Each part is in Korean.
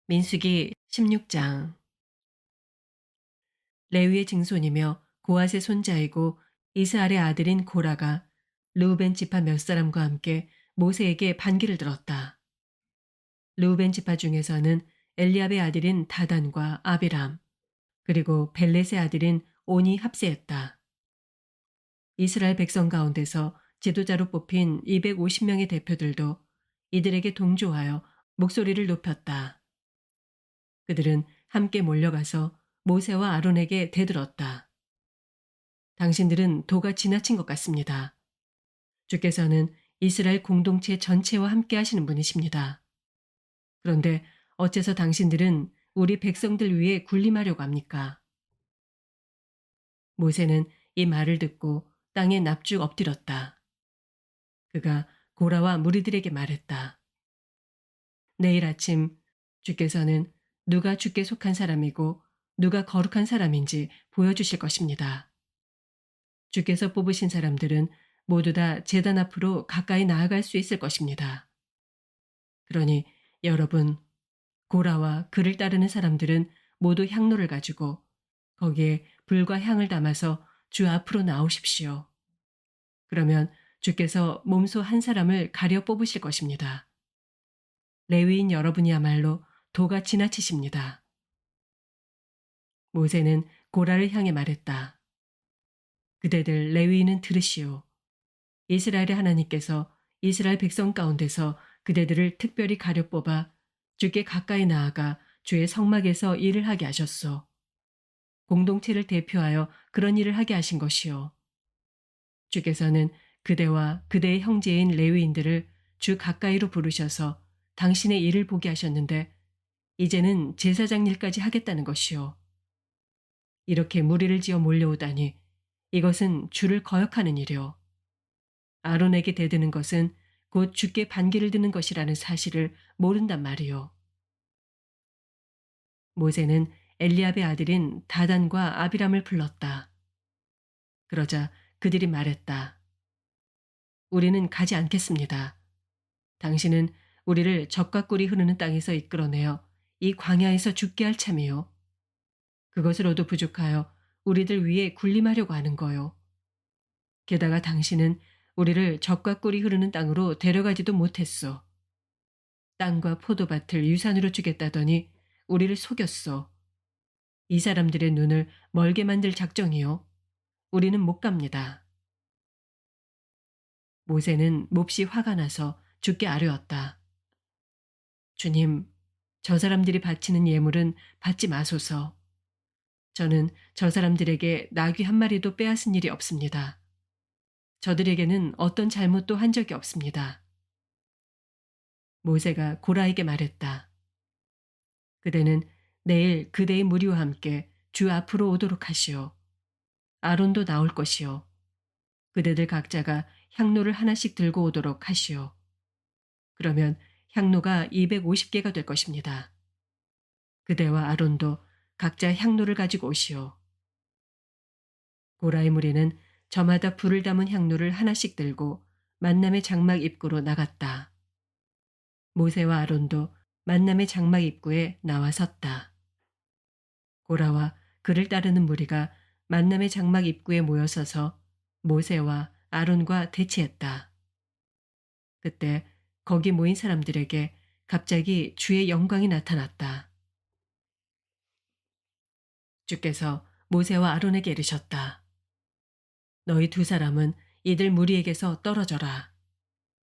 민수기 16장. 레위의 증손이며 고앗의 손자이고 이스라엘의 아들인 고라가 르우벤 지파 몇 사람과 함께 모세에게 반기를 들었다. 르우벤 지파 중에서는 엘리압의 아들인 다단과 아비람, 그리고 벨렛의 아들인 온이 합세했다. 이스라엘 백성 가운데서 지도자로 뽑힌 250명의 대표들도 이들에게 동조하여 목소리를 높였다. 그들은 함께 몰려가서 모세와 아론에게 대들었다. 당신들은 도가 지나친 것 같습니다. 주께서는 이스라엘 공동체 전체와 함께 하시는 분이십니다. 그런데 어째서 당신들은 우리 백성들 위해 군림하려고 합니까? 모세는 이 말을 듣고 땅에 납죽 엎드렸다. 그가 고라와 무리들에게 말했다. 내일 아침 주께서는 누가 주께 속한 사람이고 누가 거룩한 사람인지 보여주실 것입니다. 주께서 뽑으신 사람들은 모두 다 제단 앞으로 가까이 나아갈 수 있을 것입니다. 그러니 여러분, 고라와 그를 따르는 사람들은 모두 향로를 가지고 거기에 불과 향을 담아서 주 앞으로 나오십시오. 그러면 주께서 몸소 한 사람을 가려 뽑으실 것입니다. 레위인 여러분이야말로 도가 지나치십니다. 모세는 고라를 향해 말했다. 그대들 레위인은 들으시오. 이스라엘의 하나님께서 이스라엘 백성 가운데서 그대들을 특별히 가려 뽑아 주께 가까이 나아가 주의 성막에서 일을 하게 하셨소. 공동체를 대표하여 그런 일을 하게 하신 것이요. 주께서는 그대와 그대의 형제인 레위인들을 주 가까이로 부르셔서 당신의 일을 보게 하셨는데 이제는 제사장 일까지 하겠다는 것이요. 이렇게 무리를 지어 몰려오다니 이것은 주를 거역하는 일이요. 아론에게 대드는 것은 곧 주께 반기를 드는 것이라는 사실을 모른단 말이요. 모세는 엘리압의 아들인 다단과 아비람을 불렀다. 그러자 그들이 말했다. 우리는 가지 않겠습니다. 당신은 우리를 적과 꿀이 흐르는 땅에서 이끌어내어 이 광야에서 죽게 할 참이요. 그것으로도 부족하여 우리들 위에 군림하려고 하는 거요. 게다가 당신은 우리를 적과 꿀이 흐르는 땅으로 데려가지도 못했소. 땅과 포도밭을 유산으로 주겠다더니 우리를 속였소. 이 사람들의 눈을 멀게 만들 작정이요. 우리는 못 갑니다. 모세는 몹시 화가 나서 주께 아뢰었다. 주님, 저 사람들이 바치는 예물은 받지 마소서. 저는 저 사람들에게 나귀 한 마리도 빼앗은 일이 없습니다. 저들에게는 어떤 잘못도 한 적이 없습니다. 모세가 고라에게 말했다. 그대는 내일 그대의 무리와 함께 주 앞으로 오도록 하시오. 아론도 나올 것이요. 그대들 각자가 향로를 하나씩 들고 오도록 하시오. 그러면 향로가 250개가 될 것입니다. 그대와 아론도 각자 향로를 가지고 오시오. 고라의 무리는 저마다 불을 담은 향로를 하나씩 들고 만남의 장막 입구로 나갔다. 모세와 아론도 만남의 장막 입구에 나와 섰다. 고라와 그를 따르는 무리가 만남의 장막 입구에 모여서서 모세와 아론과 대치했다. 그때 거기 모인 사람들에게 갑자기 주의 영광이 나타났다. 주께서 모세와 아론에게 이르셨다. 너희 두 사람은 이들 무리에게서 떨어져라.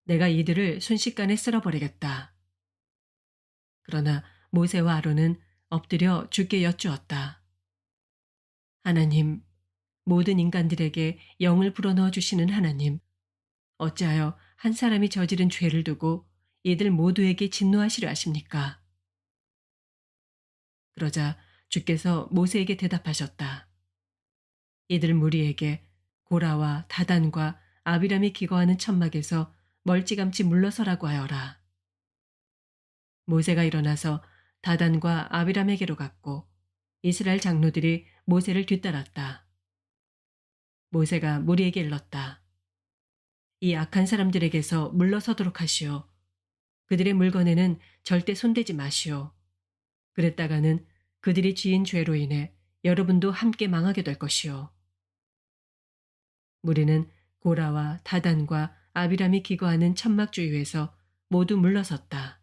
내가 이들을 순식간에 쓸어버리겠다. 그러나 모세와 아론은 엎드려 주께 여쭈었다. 하나님, 모든 인간들에게 영을 불어넣어 주시는 하나님, 어찌하여 한 사람이 저지른 죄를 두고 이들 모두에게 진노하시려 하십니까? 그러자 주께서 모세에게 대답하셨다. 이들 무리에게 고라와 다단과 아비람이 기거하는 천막에서 멀찌감치 물러서라고 하여라. 모세가 일어나서 다단과 아비람에게로 갔고 이스라엘 장로들이 모세를 뒤따랐다. 모세가 무리에게 일렀다. 이 악한 사람들에게서 물러서도록 하시오. 그들의 물건에는 절대 손대지 마시오. 그랬다가는 그들이 지은 죄로 인해 여러분도 함께 망하게 될 것이요. 무리는 고라와 다단과 아비람이 기거하는 천막주위에서 모두 물러섰다.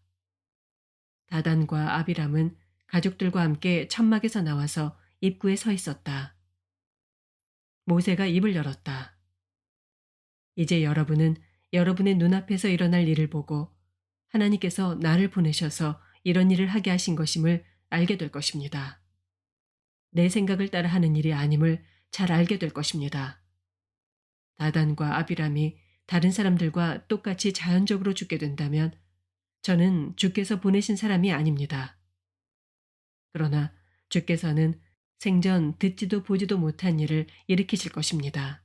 다단과 아비람은 가족들과 함께 천막에서 나와서 입구에 서 있었다. 모세가 입을 열었다. 이제 여러분은 여러분의 눈앞에서 일어날 일을 보고 하나님께서 나를 보내셔서 이런 일을 하게 하신 것임을 알게 될 것입니다. 내 생각을 따라 하는 일이 아님을 잘 알게 될 것입니다. 다단과 아비람이 다른 사람들과 똑같이 자연적으로 죽게 된다면 저는 주께서 보내신 사람이 아닙니다. 그러나 주께서는 생전 듣지도 보지도 못한 일을 일으키실 것입니다.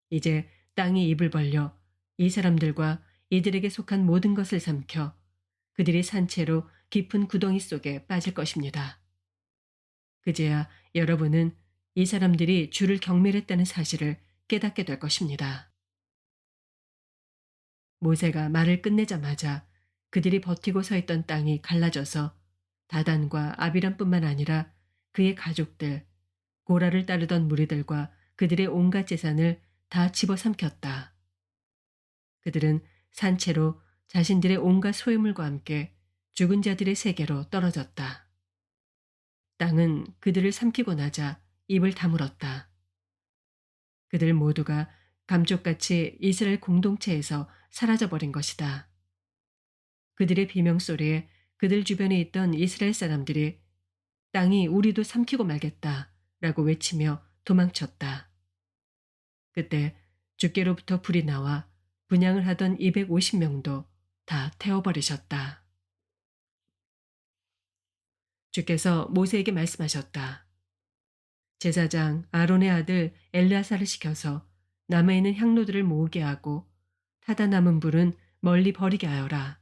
이제 땅이 입을 벌려 이 사람들과 이들에게 속한 모든 것을 삼켜 그들이 산채로 깊은 구덩이 속에 빠질 것입니다. 그제야 여러분은 이 사람들이 주를 경멸했다는 사실을 깨닫게 될 것입니다. 모세가 말을 끝내자마자 그들이 버티고 서 있던 땅이 갈라져서 다단과 아비람뿐만 아니라 그의 가족들, 고라를 따르던 무리들과 그들의 온갖 재산을 다 집어삼켰다. 그들은 산채로 자신들의 온갖 소유물과 함께 죽은 자들의 세계로 떨어졌다. 땅은 그들을 삼키고 나자 입을 다물었다. 그들 모두가 감쪽같이 이스라엘 공동체에서 사라져버린 것이다. 그들의 비명소리에 그들 주변에 있던 이스라엘 사람들이 땅이 우리도 삼키고 말겠다 라고 외치며 도망쳤다. 그때 주께로부터 불이 나와 분향을 하던 250명도 다 태워버리셨다. 주께서 모세에게 말씀하셨다. 제사장 아론의 아들 엘르아사를 시켜서 남아있는 향로들을 모으게 하고 타다 남은 불은 멀리 버리게 하여라.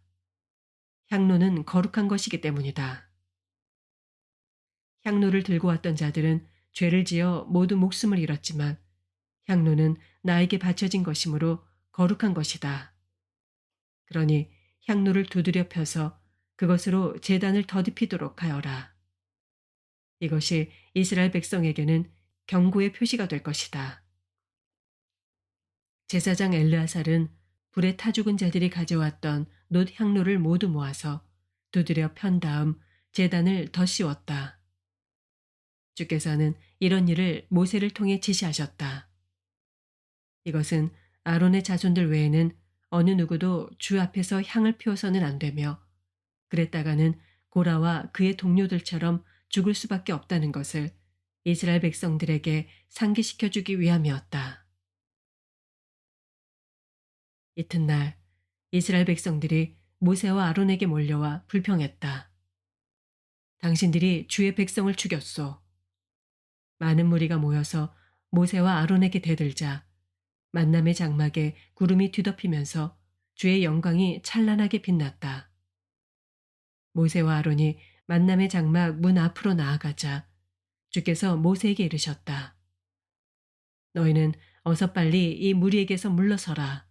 향로는 거룩한 것이기 때문이다. 향로를 들고 왔던 자들은 죄를 지어 모두 목숨을 잃었지만 향로는 나에게 바쳐진 것이므로 거룩한 것이다. 그러니 향로를 두드려 펴서 그것으로 제단을 더럽히도록 하여라. 이것이 이스라엘 백성에게는 경고의 표시가 될 것이다. 제사장 엘르아살은 불에 타 죽은 자들이 가져왔던 놋 향로를 모두 모아서 두드려 편 다음 제단을 덧씌웠다. 주께서는 이런 일을 모세를 통해 지시하셨다. 이것은 아론의 자손들 외에는 어느 누구도 주 앞에서 향을 피워서는 안 되며 그랬다가는 고라와 그의 동료들처럼 죽을 수밖에 없다는 것을 이스라엘 백성들에게 상기시켜주기 위함이었다. 이튿날 이스라엘 백성들이 모세와 아론에게 몰려와 불평했다. 당신들이 주의 백성을 죽였소. 많은 무리가 모여서 모세와 아론에게 대들자 만남의 장막에 구름이 뒤덮이면서 주의 영광이 찬란하게 빛났다. 모세와 아론이 만남의 장막 문 앞으로 나아가자 주께서 모세에게 이르셨다. 너희는 어서 빨리 이 무리에게서 물러서라.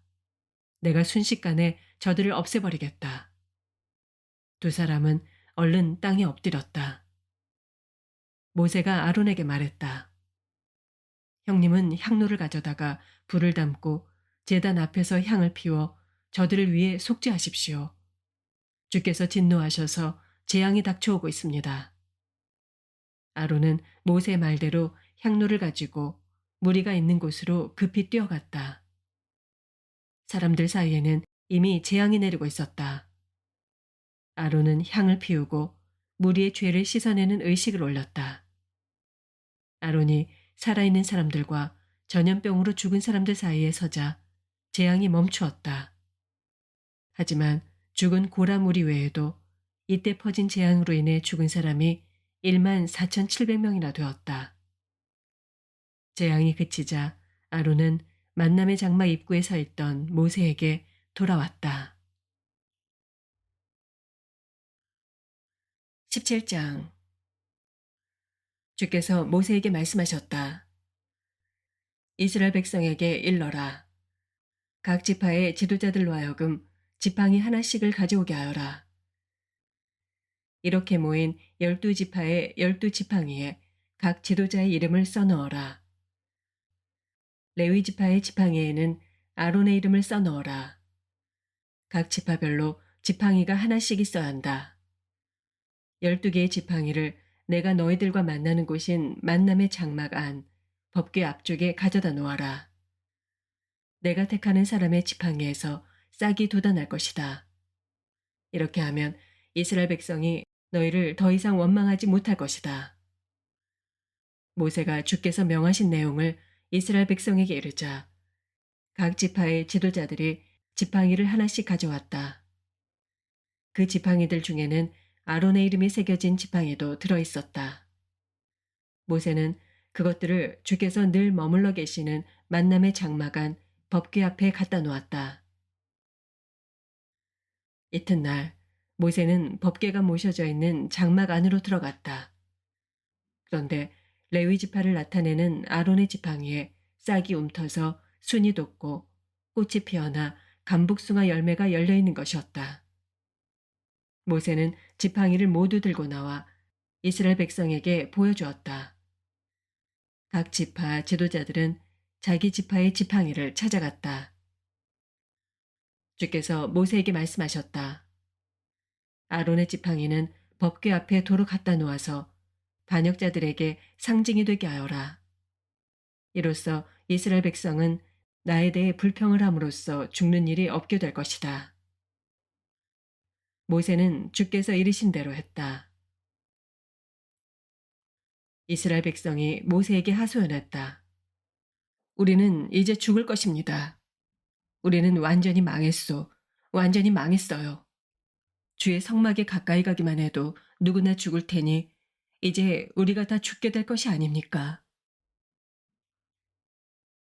내가 순식간에 저들을 없애버리겠다. 두 사람은 얼른 땅에 엎드렸다. 모세가 아론에게 말했다. 형님은 향로를 가져다가 불을 담고 제단 앞에서 향을 피워 저들을 위해 속죄하십시오. 주께서 진노하셔서 재앙이 닥쳐오고 있습니다. 아론은 모세 말대로 향로를 가지고 무리가 있는 곳으로 급히 뛰어갔다. 사람들 사이에는 이미 재앙이 내리고 있었다. 아론은 향을 피우고 무리의 죄를 씻어내는 의식을 올렸다. 아론이 살아있는 사람들과 전염병으로 죽은 사람들 사이에 서자 재앙이 멈추었다. 하지만 죽은 고라 무리 외에도 이때 퍼진 재앙으로 인해 죽은 사람이 14,700명이나 되었다. 재앙이 그치자 아론은 만남의 장막 입구에 서 있던 모세에게 돌아왔다. 17장 주께서 모세에게 말씀하셨다. 이스라엘 백성에게 일러라. 각 지파의 지도자들로 하여금 지팡이 하나씩을 가져오게 하여라. 이렇게 모인 12지파의 12지팡이에 각 지도자의 이름을 써넣어라. 레위 지파의 지팡이에는 아론의 이름을 써넣어라. 각 지파별로 지팡이가 하나씩 있어야 한다. 12개의 지팡이를 내가 너희들과 만나는 곳인 만남의 장막 안 법궤 앞쪽에 가져다 놓아라. 내가 택하는 사람의 지팡이에서 싹이 돋아날 것이다. 이렇게 하면 이스라엘 백성이 너희를 더 이상 원망하지 못할 것이다. 모세가 주께서 명하신 내용을 이스라엘 백성에게 이르자 각 지파의 지도자들이 지팡이를 하나씩 가져왔다. 그 지팡이들 중에는 아론의 이름이 새겨진 지팡이도 들어있었다. 모세는 그것들을 주께서 늘 머물러 계시는 만남의 장막 안 법궤 앞에 갖다 놓았다. 이튿날 모세는 법궤가 모셔져 있는 장막 안으로 들어갔다. 그런데 레위 지파를 나타내는 아론의 지팡이에 싹이 움터서 순이 돋고 꽃이 피어나 감복숭아 열매가 열려 있는 것이었다. 모세는 지팡이를 모두 들고 나와 이스라엘 백성에게 보여주었다. 각 지파 지도자들은 자기 지파의 지팡이를 찾아갔다. 주께서 모세에게 말씀하셨다. 아론의 지팡이는 법궤 앞에 도로 갖다 놓아서 반역자들에게 상징이 되게 하여라. 이로써 이스라엘 백성은 나에 대해 불평을 함으로써 죽는 일이 없게 될 것이다. 모세는 주께서 이르신 대로 했다. 이스라엘 백성이 모세에게 하소연했다. 우리는 이제 죽을 것입니다. 우리는 완전히 망했소. 완전히 망했어요. 주의 성막에 가까이 가기만 해도 누구나 죽을 테니 이제 우리가 다 죽게 될 것이 아닙니까?